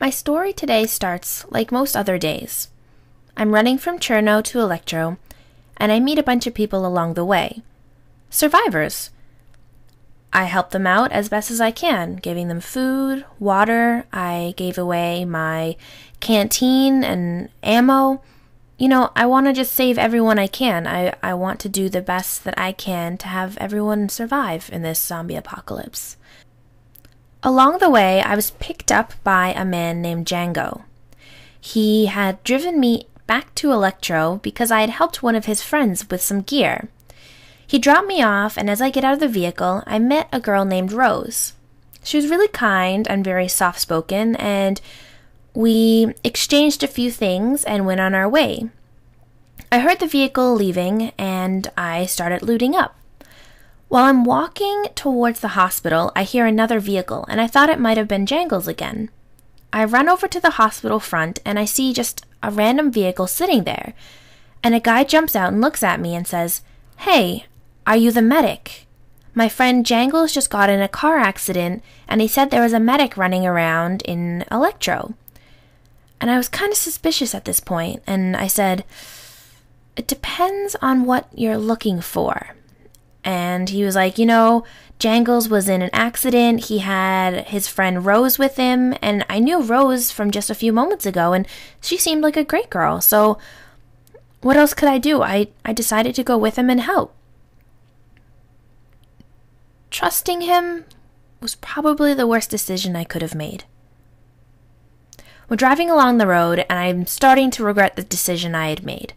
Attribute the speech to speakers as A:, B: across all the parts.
A: My story today starts like most other days. I'm running from Cherno to Electro, and I meet a bunch of people along the way. Survivors. I help them out as best as I can, giving them food, water. I gave away my canteen and ammo. You know, I want to just save everyone I can. I want to do the best that I can to have everyone survive in this zombie apocalypse. Along the way, I was picked up by a man named Django. He had driven me back to Electro because I had helped one of his friends with some gear. He dropped me off, and as I get out of the vehicle, I met a girl named Rose. She was really kind and very soft-spoken, and we exchanged a few things and went on our way. I heard the vehicle leaving, and I started looting up. While I'm walking towards the hospital, I hear another vehicle, and I thought it might have been Jangle's again. I run over to the hospital front, and I see just a random vehicle sitting there, and a guy jumps out and looks at me and says, "Hey, are you the medic? My friend Jangles just got in a car accident, and he said there was a medic running around in Electro." And I was kind of suspicious at this point, and I said, "It depends on what you're looking for." And he was like, "You know, Jangles was in an accident. He had his friend Rose with him, and I knew Rose from just a few moments ago, and she seemed like a great girl. So what else could I do? I decided to go with him and help." Trusting him was probably the worst decision I could have made. We're driving along the road, and I'm starting to regret the decision I had made.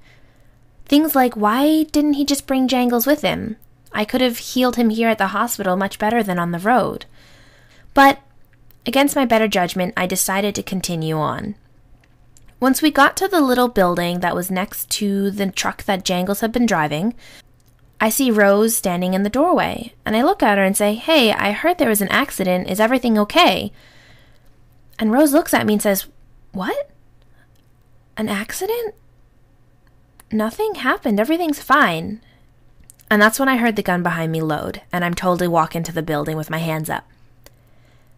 A: Things like, why didn't he just bring Jangles with him? I could have healed him here at the hospital much better than on the road. But, against my better judgment, I decided to continue on. Once we got to the little building that was next to the truck that Jangles had been driving, I see Rose standing in the doorway, and I look at her and say, "Hey, I heard there was an accident. Is everything okay?" And Rose looks at me and says, "What? An accident? Nothing happened. Everything's fine." And that's when I heard the gun behind me load, and I'm told to walk into the building with my hands up.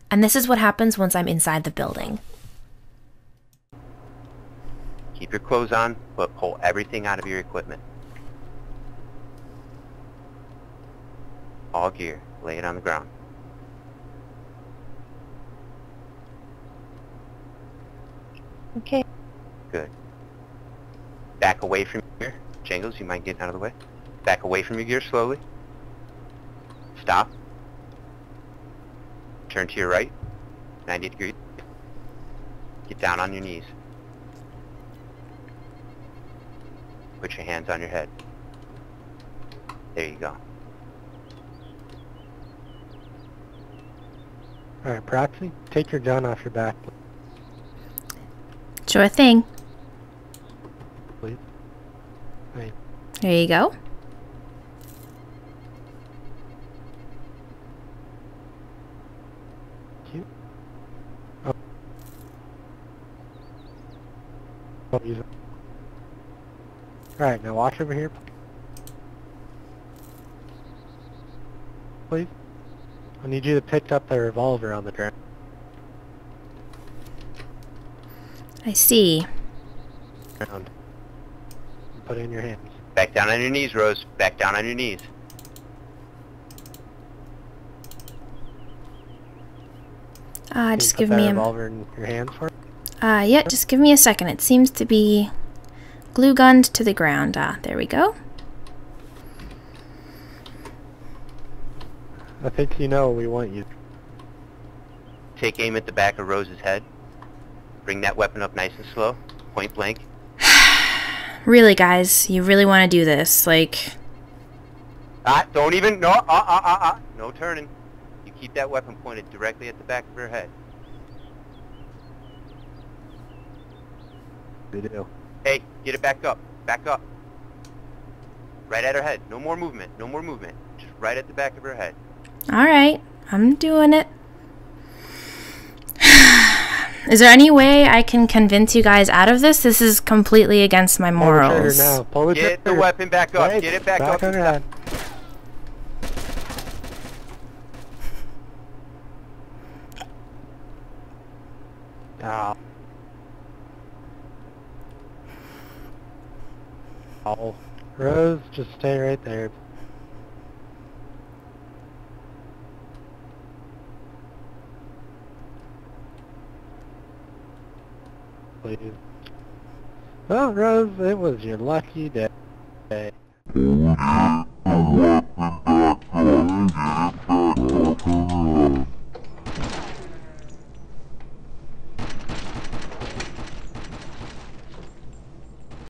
A: And this is what happens once I'm inside the building.
B: Keep your clothes on, but pull everything out of your equipment. All gear. Lay it on the ground.
C: Okay.
B: Good. Back away from your gear. Jangles, you mind getting out of the way? Back away from your gear slowly. Stop. Turn to your right. 90 degrees. Get down on your knees. Put your hands on your head. There you go.
D: Alright, Proxy, take your gun off your back,
A: Sure thing.
D: please. Right.
A: There you go.
D: Cute. Oh. Oh, use it. Alright, now watch over here. Please. I need you to pick up the revolver on the ground.
A: I see.
D: And put it in your hands.
B: Back down on your knees, Rose. Back down on your knees.
A: Just
D: Can you
A: give
D: put
A: me
D: that
A: a...
D: revolver in your hands for it?
A: Yeah, just give me a second. It seems to be glue gunned to the ground. There we go.
D: I think you know we want you.
B: Take aim at the back of Rose's head. Bring that weapon up nice and slow. Point blank.
A: Really, guys, you really want to do this? Like...
B: Don't even... No, No turning. You keep that weapon pointed directly at the back of her head.
D: Good deal.
B: Hey, get it back up. Back up. Right at her head. No more movement. No more movement. Just right at the back of her head.
A: Alright, I'm doing it. Is there any way I can convince you guys out of this? This is completely against my morals.
D: Pull the trigger now. Pull the
B: Get the
D: trigger.
B: weapon back up.
D: Right.
B: Get it back up.
D: On her head. Ow. Ow. Rose, just stay right there. Please. Well, Rose, it was your lucky day.